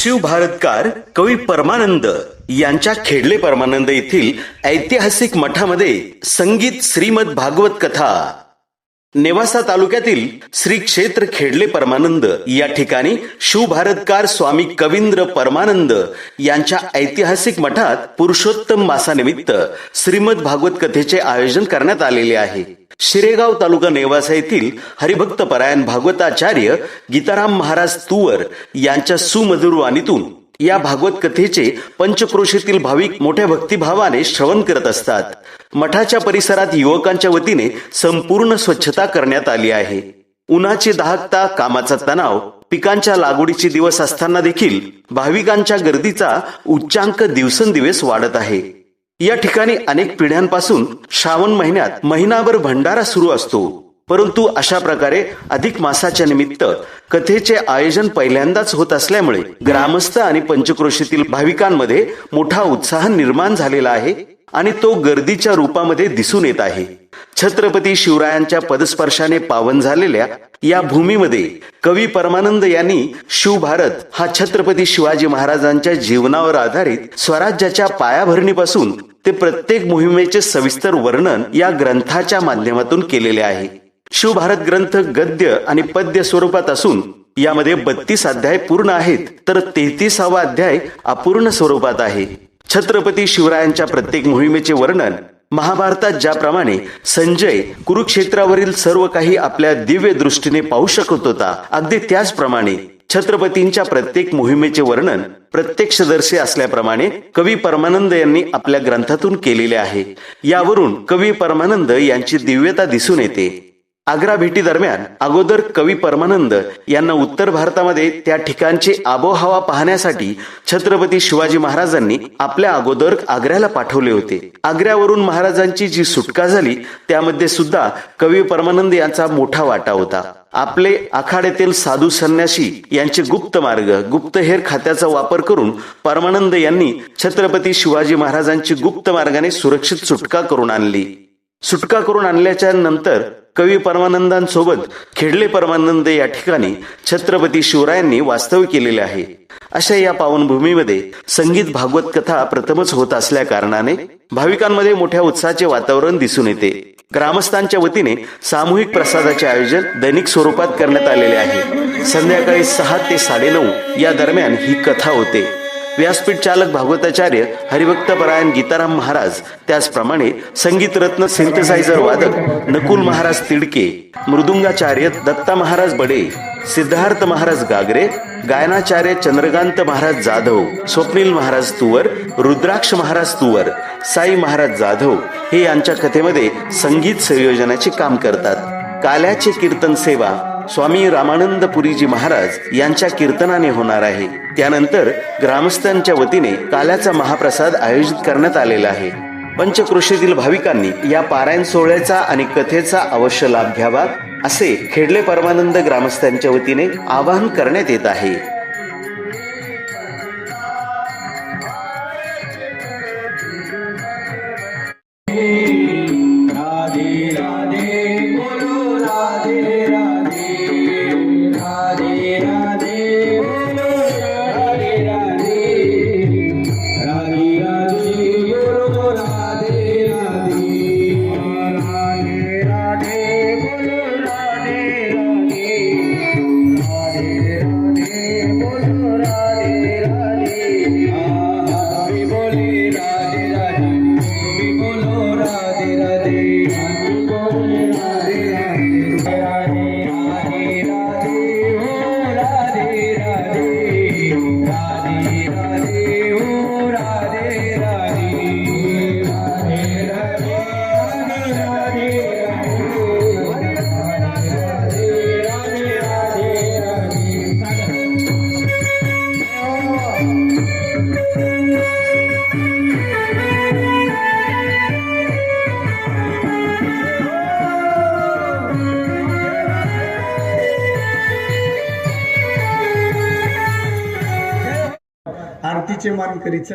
शिव भारतकार कवी परमानंद यांच्या खेडले परमानंद येथील ऐतिहासिक मठामध्ये संगीत श्रीमद भागवत कथा नेवासा तालुक्यातील श्री क्षेत्र खेडले परमानंद या ठिकाणी शिव भारतकार स्वामी कवींद्र परमानंद यांच्या ऐतिहासिक मठात पुरुषोत्तम मासानिमित्त श्रीमद भागवत कथेचे आयोजन करण्यात आलेले आहे। शिरेगाव तालुका नेवासा येथील हरिभक्त परायण भागवताचार्य गीताराम महाराज तुवर यांच्या सुमधुर वाणीतून या भागवत कथेचे पंचक्रोशीतील भाविक मोठ्या भक्तिभावाने श्रवण करत असतात। मठाच्या परिसरात युवकांच्या वतीने संपूर्ण स्वच्छता करण्यात आली आहे। उन्हाची दाहकता, कामाचा तणाव, पिकांच्या लागवडीचे दिवस असताना देखील भाविकांच्या गर्दीचा उच्चांक दिवसेंदिवस वाढत आहे। या ठिकाणी अनेक पिढ्यांपासून श्रावण महिन्यात महिनाभर भंडारा सुरू असतो, परंतु अशा प्रकारे अधिक मासाच्या निमित्त कथेचे आयोजन पहिल्यांदाच होत असल्यामुळे ग्रामस्थ आणि पंचक्रोशीतील भाविकांमध्ये मोठा उत्साह निर्माण झालेला आहे आणि तो गर्दीच्या रूपामध्ये दिसून येत आहे। छत्रपती शिवरायांच्या पदस्पर्शाने पावन झालेल्या या भूमीमध्ये कवी परमानंद यांनी शिव भारत हा छत्रपती शिवाजी महाराजांच्या जीवनावर आधारित स्वराज्याच्या पायाभरणीपासून ते प्रत्येक मोहिमेचे सविस्तर वर्णन या ग्रंथाच्या माध्यमातून केलेले आहे। शिव भारत ग्रंथ गद्य आणि पद्य स्वरूपात असून यामध्ये 32 अध्याय पूर्ण आहेत, तर 33वा अध्याय अपूर्ण स्वरूपात आहे। छत्रपती शिवरायांच्या प्रत्येक मोहिमेचे वर्णन महाभारतात ज्याप्रमाणे संजय कुरुक्षेत्रावरील सर्व काही आपल्या दिव्य दृष्टीने पाहू शकत होता, अगदी त्याचप्रमाणे छत्रपतींच्या प्रत्येक मोहिमेचे वर्णन प्रत्यक्षदर्शी असल्याप्रमाणे कवी परमानंद यांनी आपल्या ग्रंथातून केलेले आहे। यावरून कवी परमानंद यांची दिव्यता दिसून येते। आग्रा भेटी दरम्यान अगोदर कवी परमानंद यांना उत्तर भारतामध्ये त्या ठिकाणची आबोहवा पाहण्यासाठी छत्रपती शिवाजी महाराजांनी आपल्या अगोदर आग्र्याला पाठवले होते। आग्र्यावरून महाराजांची जी सुटका झाली त्यामध्ये सुद्धा कवी परमानंद यांचा मोठा वाटा होता। आपले आखाड्यातील साधू संन्यासी यांचे गुप्त मार्ग गुप्तहेर खात्याचा वापर करून परमानंद यांनी छत्रपती शिवाजी महाराजांची गुप्त मार्गाने सुरक्षित सुटका करून आणली। सुटका करून आणल्याच्या नंतर कवी परमानंदांसोबत खेडले परमानंद या ठिकाणी छत्रपती शिवरायांनी वास्तव्य केलेले आहे। अशा या पावनभूमीमध्ये संगीत भागवत कथा प्रथमच होत असल्या कारणाने भाविकांमध्ये मोठ्या उत्साहाचे वातावरण दिसून येते। ग्रामस्थांच्या वतीने सामूहिक प्रसादाचे आयोजन दैनिक स्वरूपात करण्यात आलेले आहे। संध्याकाळी 6 ते 9:30 या दरम्यान ही कथा होते। व्यासपीठ चालक भागवताचार्य हरिभक्त परायण गीताराम महाराज, त्याचप्रमाणे संगीत रत्न सिंथसायझर वादक नकुल महाराज तिडके, मृदुंगाचार्य दत्ता महाराज बडे, सिद्धार्थ महाराज गागरे, गायनाचार्य चंद्रकांत महाराज जाधव, स्वप्नील महाराज तुवर, रुद्राक्ष महाराज तुवर, साई महाराज जाधव हे यांच्या कथेमध्ये संगीत संयोजनाचे काम करतात। काल्याचे कीर्तन सेवा स्वामी रामानंद पुरीजी महाराज यांच्या कीर्तनाने होणार आहे। त्यानंतर ग्रामस्थांच्या वतीने काल्याचा महाप्रसाद आयोजित करण्यात आलेला आहे। पंचक्रोशीतील भाविकांनी या पारायण सोहळ्याचा आणि कथेचा अवश्य लाभ घ्यावा असे खेडले परमानंद ग्रामस्थांच्या वतीने आवाहन करण्यात येत आहे। आरतीचे मान करीत